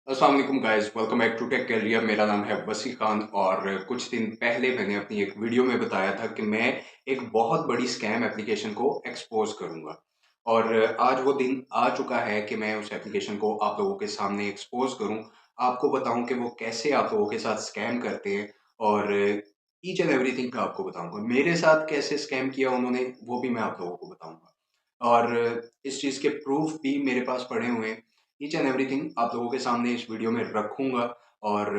अस्सलाम वालेकुम guys, welcome back to Tech Career. मेरा नाम है वसी खान और कुछ दिन पहले मैंने अपनी एक वीडियो में बताया था कि मैं एक बहुत बड़ी स्कैम एप्लीकेशन को एक्सपोज करूंगा और आज वो दिन आ चुका है कि मैं उस एप्लीकेशन को आप लोगों के सामने एक्सपोज करूं, आपको बताऊं कि वो कैसे आप लोगों के साथ स्कैम करते हैं और ईच एंड एवरीथिंग का आपको बताऊंगा। मेरे साथ कैसे स्कैम किया उन्होंने वो भी मैं आप लोगों को बताऊंगा और इस चीज़ के प्रूफ भी मेरे पास पड़े हुए हैं। ईच एंड एवरीथिंग आप लोगों के सामने इस वीडियो में रखूंगा और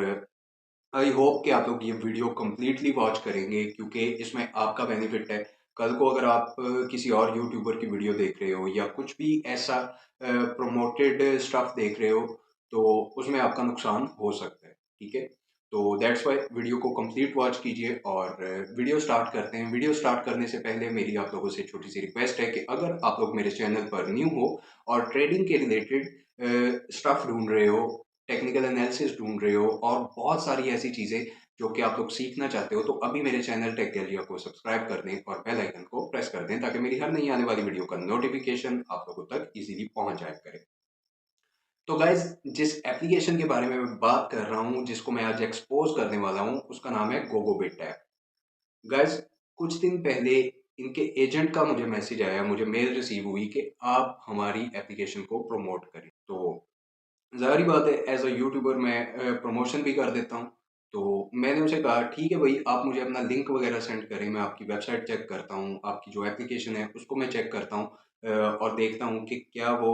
आई होप कि आप लोग ये वीडियो कंप्लीटली वॉच करेंगे क्योंकि इसमें आपका बेनिफिट है। कल को अगर आप किसी और यूट्यूबर की वीडियो देख रहे हो या कुछ भी ऐसा प्रमोटेड स्टफ देख रहे हो तो उसमें आपका नुकसान हो सकता है। ठीक है, तो दैट्स वाई वीडियो को कंप्लीट वॉच कीजिए और वीडियो स्टार्ट करते हैं। वीडियो स्टार्ट करने से पहले मेरी आप लोगों से छोटी सी रिक्वेस्ट है कि अगर आप लोग मेरे चैनल पर न्यू हो और ट्रेडिंग के रिलेटेड स्टफ ढूंढ रहे हो, टेक्निकल एनालिसिस ढूंढ रहे हो और बहुत सारी ऐसी चीज़ें जो कि आप लोग सीखना चाहते हो, तो अभी मेरे चैनल टेक गैलिया को सब्सक्राइब कर दें और बेल आइकन को प्रेस कर दें ताकि मेरी हर नई आने वाली वीडियो का नोटिफिकेशन आप लोगों तक इजीली पहुंच जाया करे। तो गाइज, जिस एप्लीकेशन के बारे में मैं बात कर रहा हूँ, जिसको मैं आज एक्सपोज करने वाला हूँ, उसका नाम है गोगोबिट ऐप। गाइज, कुछ दिन पहले इनके एजेंट का मुझे मैसेज आया, मुझे मेल रिसीव हुई कि आप हमारी एप्लीकेशन को प्रमोट करें। तो ज़ाहिर-सी बात है, एज़ अ यूट्यूबर मैं प्रमोशन भी कर देता हूँ। तो मैंने उसे कहा ठीक है भई, आप मुझे अपना लिंक वगैरह सेंड करें, मैं आपकी वेबसाइट चेक करता हूँ, आपकी जो एप्लीकेशन है उसको मैं चेक करता हूँ और देखता हूँ कि क्या वो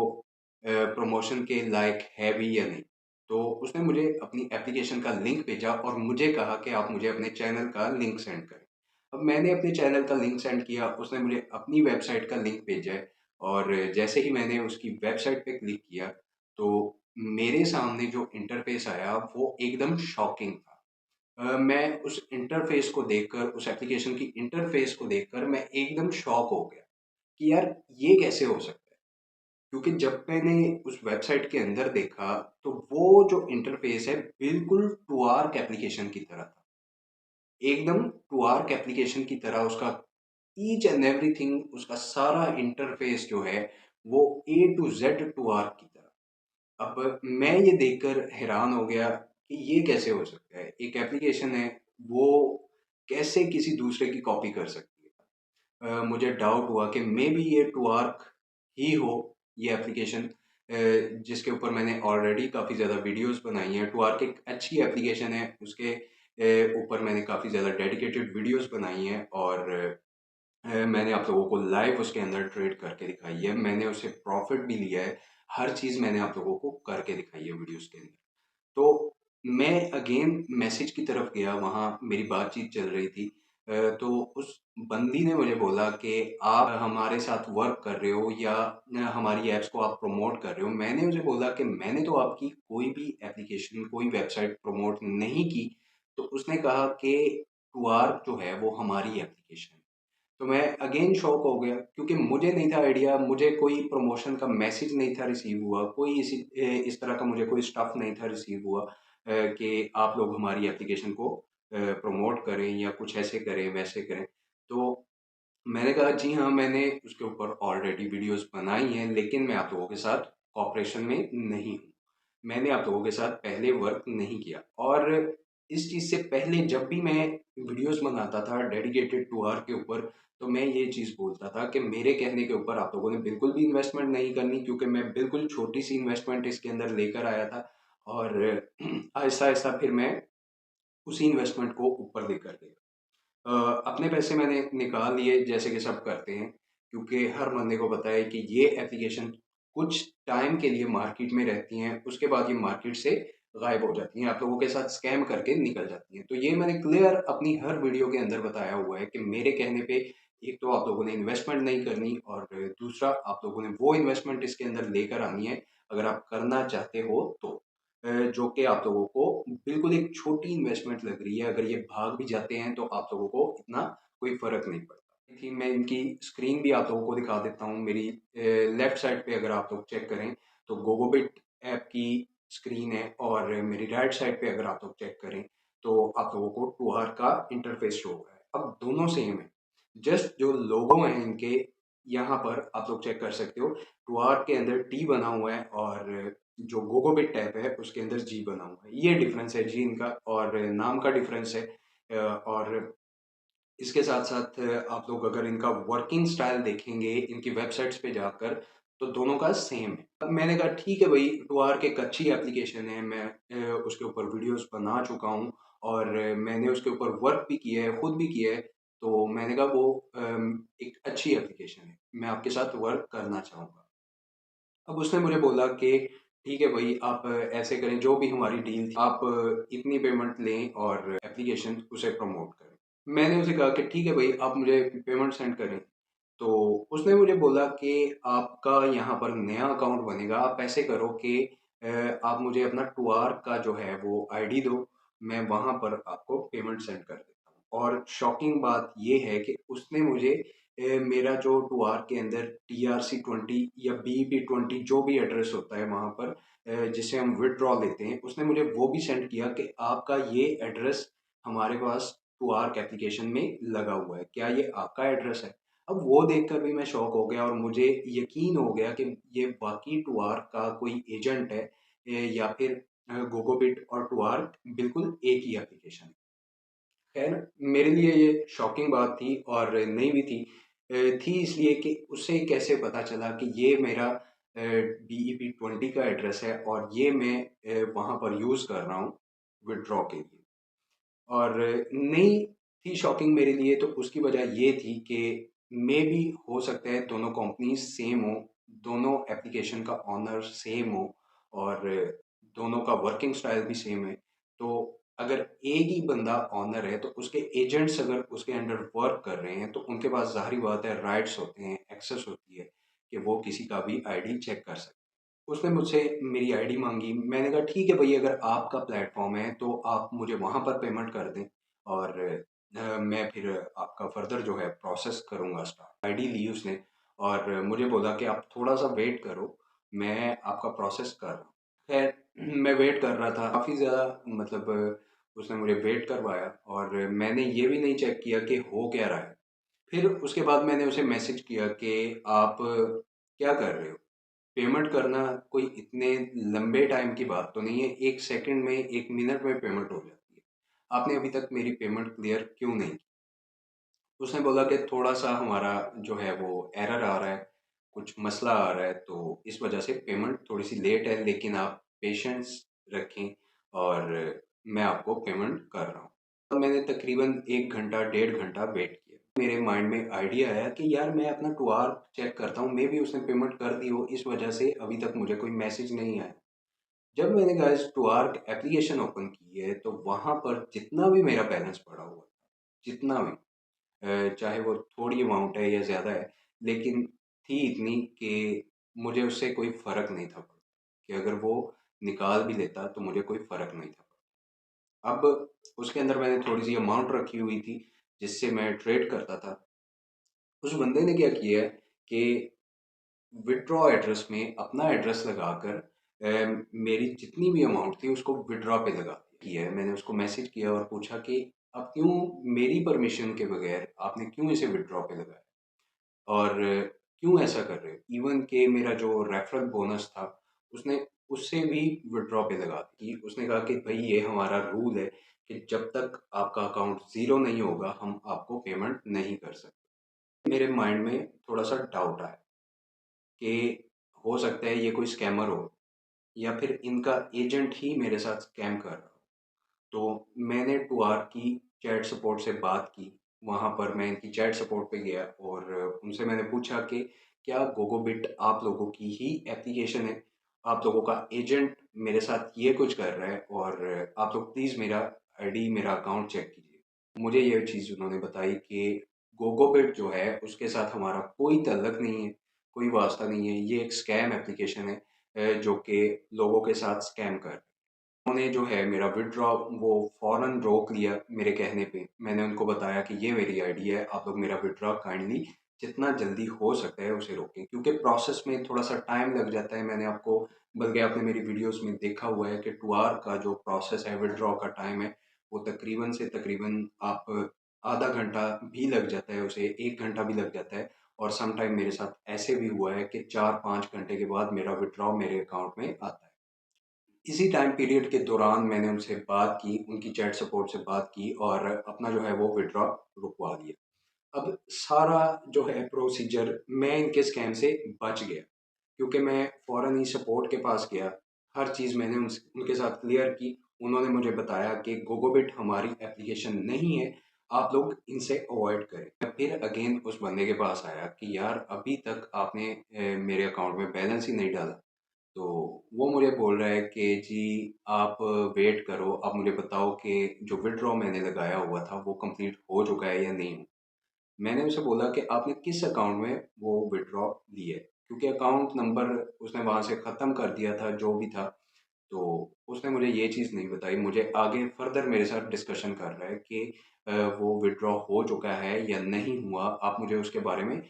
प्रमोशन के लायक है भी या नहीं। तो उसने मुझे अपनी एप्लीकेशन का लिंक भेजा और मुझे कहा कि आप मुझे अपने चैनल का लिंक सेंड करें। अब मैंने अपने चैनल का लिंक सेंड किया, उसने मुझे अपनी वेबसाइट का लिंक भेजा है और जैसे ही मैंने उसकी वेबसाइट पे क्लिक किया, तो मेरे सामने जो इंटरफ़ेस आया वो एकदम शॉकिंग था। मैं उस इंटरफ़ेस को देखकर, उस एप्लीकेशन की इंटरफ़ेस को देखकर मैं एकदम शॉक हो गया कि यार ये कैसे हो सकता है? क्योंकि जब मैंने उस वेबसाइट के अंदर देखा तो वो जो इंटरफ़ेस है बिल्कुल टूआर्क एप्लीकेशन की तरह था। एकदम टूआर्क एप्लीकेशन की तरह उसका ईच एंड एवरीथिंग, उसका सारा इंटरफ़ेस जो है वो ए टू ज़ेड टूआर्क की तरह। अब मैं ये देखकर हैरान हो गया कि ये कैसे हो सकता है? एक एप्लीकेशन है, वो कैसे किसी दूसरे की कॉपी कर सकती है? मुझे डाउट हुआ कि मेबी ये टूआर्क ही हो, ये एप्लीकेशन जिसके ऊपर मैंने ऑलरेडी काफ़ी ज़्यादा वीडियोज़ बनाई हैं। टूआर्क एक अच्छी एप्लीकेशन है, उसके ऊपर मैंने काफ़ी ज़्यादा डेडिकेटेड वीडियोज़ बनाई हैं और मैंने आप लोगों को लाइव उसके अंदर ट्रेड करके दिखाई है। मैंने उससे प्रॉफ़िट भी लिया है। हर चीज़ मैंने आप लोगों को करके दिखाई है वीडियोज़ के अंदर। तो मैं अगेन मैसेज की तरफ गया, वहाँ मेरी बातचीत चल रही थी। तो उस बंदी ने मुझे बोला कि आप हमारे साथ वर्क कर रहे हो या हमारी ऐप्स को आप प्रमोट कर रहे हो। मैंने उसे बोला कि मैंने तो आपकी कोई भी एप्लीकेशन, कोई वेबसाइट प्रमोट नहीं की। तो उसने कहा कि टुआर्क जो है वो हमारी एप्लीकेशन है। तो मैं अगेन शॉक हो गया क्योंकि मुझे नहीं था आइडिया, मुझे कोई प्रमोशन का मैसेज नहीं था रिसीव हुआ, कोई इस तरह का मुझे कोई स्टफ नहीं था रिसीव हुआ कि आप लोग हमारी एप्लीकेशन को प्रमोट करें या कुछ ऐसे करें, वैसे करें। तो मैंने कहा जी हाँ, मैंने उसके ऊपर ऑलरेडी वीडियोज़ बनाई हैं, लेकिन मैं आप लोगों के साथ कॉपरेशन में नहीं हूँ। मैंने आप लोगों के साथ पहले वर्क नहीं किया और इस चीज़ से पहले जब भी मैं वीडियोज़ बनाता था डेडिकेटेड टू आर के ऊपर, तो मैं ये चीज़ बोलता था कि मेरे कहने के ऊपर आप लोगों ने बिल्कुल भी इन्वेस्टमेंट नहीं करनी क्योंकि मैं बिल्कुल छोटी-सी इन्वेस्टमेंट इसके अंदर लेकर आया था और आहिस्ता-आहिस्ता फिर मैं उसी इन्वेस्टमेंट को ऊपर लेकर गया। अपने पैसे मैंने निकाल लिए जैसे कि सब करते हैं क्योंकि हर बंदे को पता है कि ये एप्लीकेशन कुछ टाइम के लिए मार्केट में रहती हैं, उसके बाद ये मार्केट से गायब हो जाती हैं, आप लोगों के साथ स्कैम करके निकल जाती हैं। तो ये मैंने क्लियर अपनी हर वीडियो के अंदर बताया हुआ है कि मेरे कहने पे एक तो आप लोगों ने इन्वेस्टमेंट नहीं करनी और दूसरा आप लोगों ने वो इन्वेस्टमेंट इसके अंदर लेकर आनी है अगर आप करना चाहते हो तो। जो कि आप लोगों को बिल्कुल एक छोटी इन्वेस्टमेंट लग रही है, अगर ये भाग भी जाते हैं तो आप लोगों को इतना कोई फ़र्क नहीं पड़ता। थी मैं इनकी स्क्रीन भी आप लोगों को दिखा देता हूँ। मेरी लेफ्ट साइड पे अगर आप लोग चेक करें तो गोगोबिट ऐप की स्क्रीन है और मेरी राइट साइड पे अगर आप लोग चेक करें तो आप लोगों को टूहार का इंटरफेस शो हो रहा है। अब दोनों सेम है, जस्ट जो लोगो हैं इनके यहाँ पर आप लोग चेक कर सकते हो। टूहार के अंदर टी बना हुआ है और जो गोगोबिट टैब है उसके अंदर जी बना हुआ है। ये डिफरेंस है जी इनका, और नाम का डिफरेंस है। और इसके साथ-साथ आप लोग अगर इनका वर्किंग स्टाइल देखेंगे इनकी वेबसाइट्स पे जाकर, तो दोनों का सेम है। अब मैंने कहा ठीक है भई, टूआर्क एक अच्छी एप्लीकेशन है, मैं उसके ऊपर वीडियोज़ बना चुका हूँ और मैंने उसके ऊपर वर्क भी किया है, खुद भी किया है, तो मैंने कहा वो एक अच्छी एप्लीकेशन है, मैं आपके साथ वर्क करना चाहूँगा। अब उसने मुझे बोला कि ठीक है भाई, आप ऐसे करें, जो भी हमारी डील थी, आप इतनी पेमेंट लें और एप्लीकेशन उसे प्रमोट करें। मैंने उसे कहा कि ठीक है भाई, आप मुझे पेमेंट सेंड करें। तो उसने मुझे बोला कि आपका यहाँ पर नया अकाउंट बनेगा, आप ऐसे करो कि आप मुझे अपना टूआर्क का जो है वो आईडी दो, मैं वहाँ पर आपको पेमेंट सेंड कर देता हूँ। और शॉकिंग बात ये है कि उसने मुझे मेरा जो टूआर्क के अंदर TRC20 या BEP20 जो भी एड्रेस होता है वहाँ पर जिससे हम विथड्रॉ लेते हैं, उसने मुझे वो भी सेंड किया कि आपका ये एड्रेस हमारे पास टूआर्क एप्लीकेशन में लगा हुआ है, क्या ये आपका एड्रेस है? अब वो देखकर भी मैं शॉक हो गया और मुझे यकीन हो गया कि ये वाक़ई टूआर्क का कोई एजेंट है, या फिर गोगोबिट और टूआर्क बिल्कुल एक ही एप्लीकेशन है। खैर, मेरे लिए ये शॉकिंग बात थी और नई भी थी। थी इसलिए कि उसे कैसे पता चला कि ये मेरा BEP20 का एड्रेस है और ये मैं वहाँ पर यूज़ कर रहा हूँ विथड्रॉ के लिए। और नहीं थी शॉकिंग मेरे लिए, तो उसकी वजह ये थी कि मेबी हो सकता है दोनों कंपनीज़ सेम हो, दोनों एप्लीकेशन का ओनर सेम हो और दोनों का वर्किंग स्टाइल भी सेम है। तो अगर एक ही बंदा ओनर है, तो उसके एजेंट्स अगर उसके अंडर वर्क कर रहे हैं, तो उनके पास ज़ाहिर-सी बात है राइट्स होते हैं, एक्सेस होती है कि वो किसी का भी आईडी चेक कर सकते हैं। उसने मुझसे मेरी आईडी माँगी, मैंने कहा ठीक है भई, अगर आपका प्लेटफ़ॉर्म है तो आप मुझे वहाँ पर पेमेंट कर दें और मैं फिर आपका फ़र्दर जो है प्रोसेस करूँगा स्टार्ट। आईडी ली उसने और मुझे बोला कि आप थोड़ा-सा वेट करो, मैं आपका प्रोसेस कर रहा हूँ। खैर, मैं वेट कर रहा था, काफ़ी ज़्यादा मतलब उसने मुझे वेट करवाया और मैंने ये भी नहीं चेक किया कि हो क्या रहा है। फिर उसके बाद मैंने उसे मैसेज किया कि आप क्या कर रहे हो? पेमेंट करना कोई इतने लंबे टाइम की बात तो नहीं है, 1 सेकंड में, 1 मिनट में पेमेंट हो जाती है। आपने अभी तक मेरी पेमेंट क्लियर क्यों नहीं की? उसने बोला कि थोड़ा-सा हमारा जो है वो एरर आ रहा है, कुछ मसला आ रहा है, तो इस वजह से पेमेंट थोड़ी-सी लेट है, लेकिन आप पेशेंस रखें और मैं आपको पेमेंट कर रहा हूँ। तो मैंने तकरीबन 1 घंटा, डेढ़ घंटा वेट किया। मेरे माइंड में आइडिया आया कि यार मैं अपना टूआर्क चेक करता हूँ, मेबी उसने पेमेंट कर दी हो, इस वजह से अभी तक मुझे कोई मैसेज नहीं आया। जब मैंने गाइस टूआर्क एप्लीकेशन ओपन की है, तो वहाँ पर जितना भी मेरा बैलेंस पड़ा हुआ था, जितना भी, चाहे वो थोड़ी अमाउंट है या ज़्यादा है, लेकिन थी इतनी कि मुझे उससे कोई फ़र्क नहीं था पड़ता, कि अगर वो निकाल भी लेता तो मुझे कोई फ़र्क नहीं था पड़ता। अब उसके अंदर मैंने थोड़ी-सी अमाउंट रखी हुई थी, जिससे मैं ट्रेड करता था। उस बंदे ने क्या किया है कि विथड्रॉ एड्रेस में अपना एड्रेस लगाकर मेरी जितनी भी अमाउंट थी उसको विथड्रॉ पे लगा किया है। मैंने उसको मैसेज किया और पूछा कि आप क्यों मेरी परमिशन के बगैर आपने क्यों इसे विथड्रॉ पे लगाया? और क्यों ऐसा कर रहे हो? इवन कि मेरा जो रेफरल बोनस था, उसने उससे भी विथड्रॉ पे लगा दी। उसने कहा कि भई ये हमारा रूल है कि जब तक आपका अकाउंट ज़ीरो नहीं होगा, हम आपको पेमेंट नहीं कर सकते। मेरे माइंड में थोड़ा-सा डाउट आया कि हो सकता है ये कोई स्कैमर हो या फिर इनका एजेंट ही मेरे साथ स्कैम कर रहा हो। तो मैंने टूआर की चैट सपोर्ट से बात की, वहाँ पर मैं इनकी चैट सपोर्ट पे गया और उनसे मैंने पूछा कि क्या गोगोबिट आप लोगों की ही एप्लीकेशन है? आप लोगों का एजेंट मेरे साथ ये कुछ कर रहा है और आप लोग प्लीज़ मेरा आईडी, मेरा अकाउंट चेक कीजिए। मुझे ये चीज़ उन्होंने बताई कि गोगोबिट जो है उसके साथ हमारा कोई तल्लक नहीं है, कोई वास्ता नहीं है, ये एक स्कैम एप्लीकेशन है जो कि लोगों के साथ स्कैम कर, उन्होंने जो है मेरा विथड्रॉ वो फ़ौरन रोक लिया मेरे कहने पे। मैंने उनको बताया कि ये मेरी आईडी है, आप लोग मेरा विथड्रॉ काइंडली जितना जल्दी हो सकता है उसे रोकें। क्योंकि प्रोसेस में थोड़ा-सा टाइम लग जाता है, मैंने आपको, बल्कि आपने मेरी वीडियोज़ में देखा हुआ है कि टूआर का जो प्रोसेस है, विथड्रॉ का टाइम है, वो तकरीबन से तकरीबन आप आधा घंटा भी लग जाता है उसे, 1 घंटा भी लग जाता है और सम टाइम मेरे साथ ऐसे भी हुआ है कि 4-5 घंटे के बाद मेरा विथड्रॉ मेरे अकाउंट में आता है। इसी टाइम पीरियड के दौरान मैंने उनसे बात की, उनकी चैट सपोर्ट से बात की और अपना जो है वो विथड्रॉ रुकवा दिया। अब सारा जो है प्रोसीजर मैं इनके स्कैम से बच गया, क्योंकि मैं फ़ौरन ही सपोर्ट के पास गया। हर चीज़ मैंने उनके साथ क्लियर की। उन्होंने मुझे बताया कि गोगोबिट हमारी एप्लीकेशन नहीं है, आप लोग इनसे अवॉइड करें। मैं फिर अगेन उस बंदे के पास आया कि यार अभी तक आपने मेरे अकाउंट में बैलेंस ही नहीं डाला। तो वो मुझे बोल रहा है कि जी आप वेट करो, आप मुझे बताओ कि जो विथड्रॉ मैंने लगाया हुआ था वो कंप्लीट हो चुका है या नहीं हुआ। मैंने उसे बोला कि आपने किस अकाउंट में वो विथड्रॉ ली है, क्योंकि अकाउंट नंबर उसने वहाँ से ख़त्म कर दिया था जो भी था। तो उसने मुझे ये चीज़ नहीं बताई, मुझे आगे फर्दर मेरे साथ डिस्कशन कर रहा है कि वो विथड्रॉ हो चुका है या नहीं हुआ, आप मुझे उसके बारे में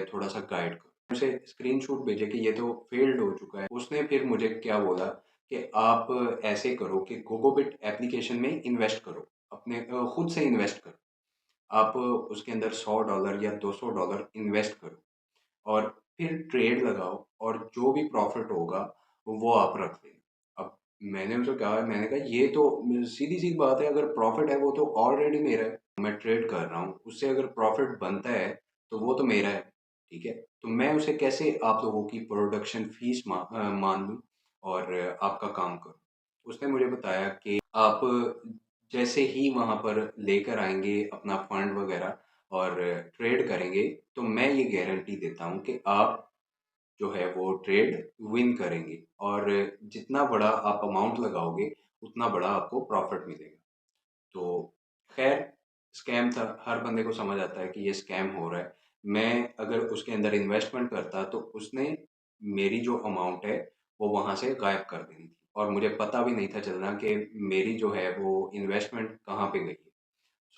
थोड़ा सा गाइड करो। उसे स्क्रीनशॉट भेजे कि ये तो फेल्ड हो चुका है। उसने फिर मुझे क्या बोला कि आप ऐसे करो कि गोगोबिट एप्लीकेशन में इन्वेस्ट करो, अपने खुद से इन्वेस्ट करो। आप उसके अंदर $100 या $200 इन्वेस्ट करो और फिर ट्रेड लगाओ और जो भी प्रॉफिट होगा वो आप रख लेना। अब मैंने उनसे कहा, मैंने कहा ये तो सीधी सी बात है, अगर प्रॉफिट है वो तो ऑलरेडी मेरा है, मैं ट्रेड कर रहा हूँ, उससे अगर प्रॉफिट बनता है तो वो तो मेरा है। ठीक है, तो मैं उसे कैसे आप लोगों की प्रोडक्शन फीस मान लूँ और आपका काम करूँ। उसने मुझे बताया कि आप जैसे ही वहाँ पर लेकर आएंगे अपना फंड वगैरह और ट्रेड करेंगे, तो मैं ये गारंटी देता हूँ कि आप जो है वो ट्रेड विन करेंगे और जितना बड़ा आप अमाउंट लगाओगे उतना बड़ा आपको प्रॉफिट मिलेगा। तो खैर स्कैम था, हर बंदे को समझ आता है कि ये स्कैम हो रहा है। मैं अगर उसके अंदर इन्वेस्टमेंट करता तो उसने मेरी जो अमाउंट है वो वहाँ से गायब कर देनी थी और मुझे पता भी नहीं था चलना कि मेरी जो है वो इन्वेस्टमेंट कहाँ पे गई है।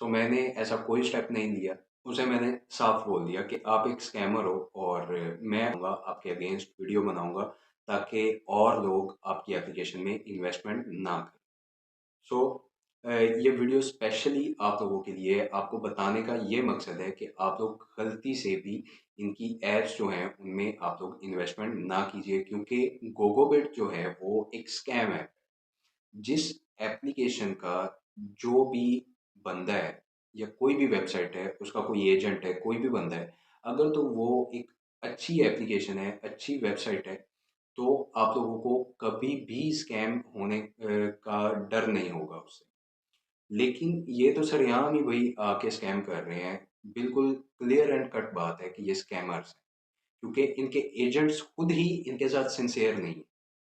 सो मैंने ऐसा कोई स्टेप नहीं लिया। उसे मैंने साफ बोल दिया कि आप एक स्कैमर हो और मैं आऊँगा आपके अगेंस्ट वीडियो बनाऊँगा ताकि और लोग आपकी एप्लीकेशन में इन्वेस्टमेंट ना करें। सो ये वीडियो स्पेशली आप लोगों के लिए है। आपको बताने का ये मकसद है कि आप लोग गलती से भी इनकी ऐप्स जो हैं उनमें आप लोग इन्वेस्टमेंट ना कीजिए, क्योंकि गोगोबिट जो है वो एक स्कैम है। जिस एप्लीकेशन का जो भी बंदा है या कोई भी वेबसाइट है, उसका कोई एजेंट है, कोई भी बंदा है, अगर तो वो एक अच्छी एप्लीकेशन है, अच्छी वेबसाइट है, तो आप लोगों को कभी भी स्कैम होने का डर नहीं होगा उससे। लेकिन ये तो सरेआम ही वही आके स्कैम कर रहे हैं। बिल्कुल क्लियर एंड कट बात है कि ये स्कैमर्स हैं, क्योंकि इनके एजेंट्स खुद ही इनके साथ सिंसियर नहीं है।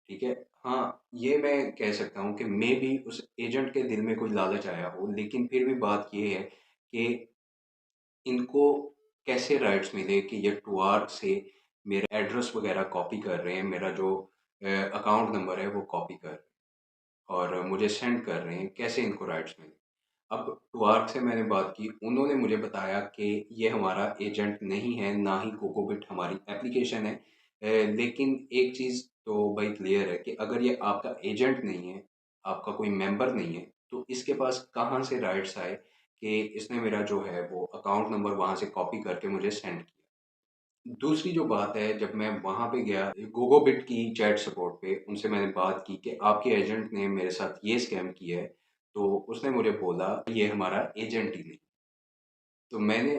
ठीक है? हाँ, ये मैं कह सकता हूँ कि मेबी उस एजेंट के दिल में कोई लालच आया हो, लेकिन फिर भी बात ये है कि इनको कैसे राइट्स मिले कि ये टुआर्क से मेरा एड्रेस वगैरह कॉपी कर रहे हैं, मेरा जो अकाउंट नंबर है वो कॉपी कर रहे हैं और मुझे सेंड कर रहे हैं, कैसे इनको राइट्स मिले? अब टुआर्क से मैंने बात की, उन्होंने मुझे बताया कि ये हमारा एजेंट नहीं है, ना ही कोकोबिट हमारी एप्लीकेशन है। लेकिन एक चीज़ तो भाई क्लियर है कि अगर ये आपका एजेंट नहीं है, आपका कोई मेंबर नहीं है, तो इसके पास कहाँ से राइट्स आए कि इसने मेरा जो है वो अकाउंट नंबर वहाँ से कॉपी करके मुझे सेंड किया। दूसरी जो बात है, जब मैं वहाँ पे गया गोगोबिट की चैट सपोर्ट पे, उनसे मैंने बात की कि आपके एजेंट ने मेरे साथ ये स्कैम किया है, तो उसने मुझे बोला ये हमारा एजेंट ही नहीं। तो मैंने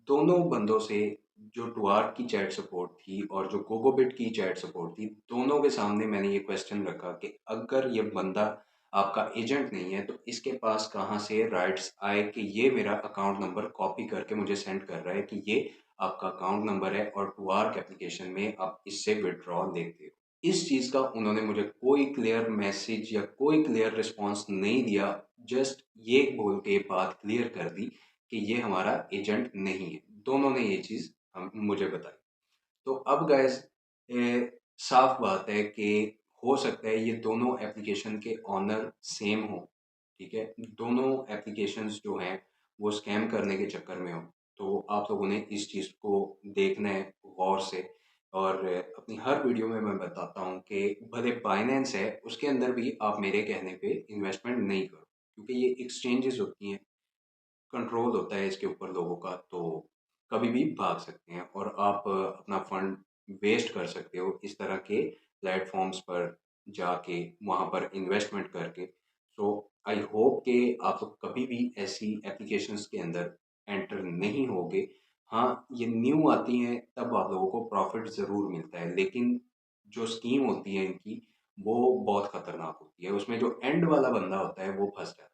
दोनों बंदों से, जो टुआर्क की चैट सपोर्ट थी और जो कोकोबिट की चैट सपोर्ट थी, दोनों के सामने मैंने ये क्वेश्चन रखा कि अगर ये बंदा आपका एजेंट नहीं है तो इसके पास कहाँ से राइट्स आए कि ये मेरा अकाउंट नंबर कॉपी करके मुझे सेंड कर रहा है कि ये आपका अकाउंट नंबर है और टुआर्क एप्लीकेशन में आप इससे विड्रॉ लेते हो। इस चीज़ का उन्होंने मुझे कोई क्लियर मैसेज या कोई क्लियर रिस्पॉन्स नहीं दिया। जस्ट ये बोल के बात क्लियर कर दी कि ये हमारा एजेंट नहीं है। दोनों ने ये चीज़ हम मुझे बताई। तो अब गाइस साफ बात है कि हो सकता है ये दोनों एप्लीकेशन के ओनर सेम हो। ठीक है, दोनों एप्लीकेशंस जो हैं वो स्कैम करने के चक्कर में हो। तो आप लोगों ने इस चीज़ को देखना है गौर से और अपनी हर वीडियो में मैं बताता हूँ कि भले बाइनेंस है उसके अंदर भी आप मेरे कहने पे इन्वेस्टमेंट नहीं करो, क्योंकि ये एक्सचेंजेस होती हैं, कंट्रोल होता है इसके ऊपर लोगों का, तो कभी भी भाग सकते हैं और आप अपना फंड वेस्ट कर सकते हो इस तरह के प्लेटफॉर्म्स पर जाके वहाँ पर इन्वेस्टमेंट करके। सो आई होप कि आप लोग कभी भी ऐसी एप्लीकेशंस के अंदर एंटर नहीं होगे। हाँ, ये न्यू आती हैं तब आप लोगों को प्रॉफ़िट ज़रूर मिलता है, लेकिन जो स्कीम होती है इनकी, वो बहुत खतरनाक होती है। उसमें जो एंड वाला बंदा होता है वो फँस जाता है।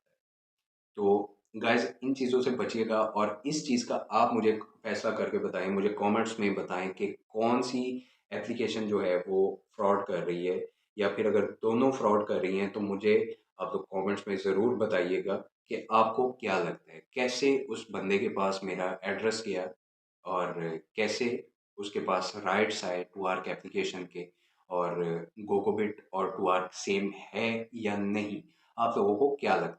तो गाइज़ इन चीज़ों से बचिएगा और इस चीज़ का आप मुझे फ़ैसला करके बताएँ, मुझे कमेंट्स में बताएँ कि कौन-सी एप्लीकेशन जो है वो फ्रॉड कर रही है, या फिर अगर दोनों फ्रॉड कर रही हैं तो मुझे आप लोग कमेंट्स में ज़रूर बताइएगा कि आपको क्या लगता है? कैसे उस बंदे के पास मेरा एड्रेस गया और कैसे उसके पास राइट्स आए टूआर्क एप्लीकेशन के, और गोगोबिट और टूआर्क सेम है या नहीं? आप लोगों को क्या लगता है?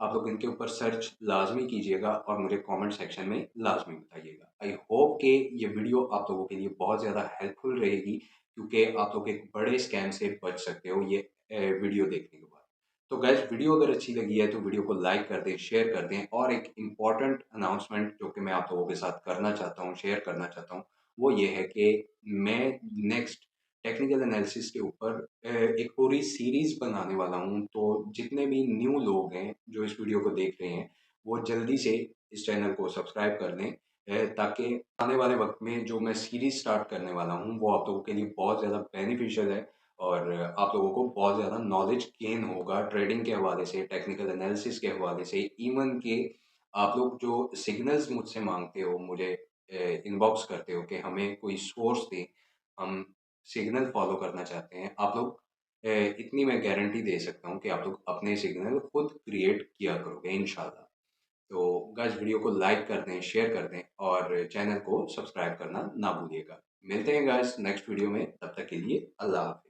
आप लोग इनके ऊपर सर्च लाज़मी कीजिएगा और मुझे कमेंट सेक्शन में लाज़मी बताइएगा। आई होप कि ये वीडियो आप लोगों के लिए बहुत ज़्यादा हेल्पफुल रहेगी, क्योंकि आप लोग एक बड़े स्कैम से बच सकते हो ये वीडियो देखने के बाद। तो गाइज़ वीडियो अगर अच्छी लगी है तो वीडियो को लाइक कर दें, शेयर कर दें, और एक इम्पॉर्टेंट अनाउंसमेंट जो कि मैं आप लोगों के साथ करना चाहता हूँ, शेयर करना चाहता हूँ, वो ये है कि मैं नेक्स्ट टेक्निकल एनालिसिस के ऊपर एक पूरी सीरीज़ बनाने वाला हूँ। तो जितने भी न्यू लोग हैं जो इस वीडियो को देख रहे हैं, वो जल्दी से इस चैनल को सब्सक्राइब कर दें, ताकि आने वाले वक़्त में जो मैं सीरीज़ स्टार्ट करने वाला हूँ, वो आप लोगों के लिए बहुत ज़्यादा बेनिफिशियल है, और आप लोगों को बहुत ज़्यादा नॉलेज गेन होगा ट्रेडिंग के हवाले से, टेक्निकल एनालिसिस के हवाले से, इवन कि आप लोग जो सिग्नल्स मुझसे माँगते हो, मुझे इनबॉक्स करते हो कि हमें कोई सोर्स दें, हम सिग्नल फ़ॉलो करना चाहते हैं। आप लोग इतनी मैं गारंटी दे सकता हूँ कि आप लोग अपने सिग्नल खुद क्रिएट किया करोगे इंशाल्लाह। तो गाइस वीडियो को लाइक कर दें, शेयर कर दें, और चैनल को सब्सक्राइब करना ना भूलिएगा। मिलते हैं गाइस नेक्स्ट वीडियो में, तब तक के लिए अल्लाह हाफ़िज़।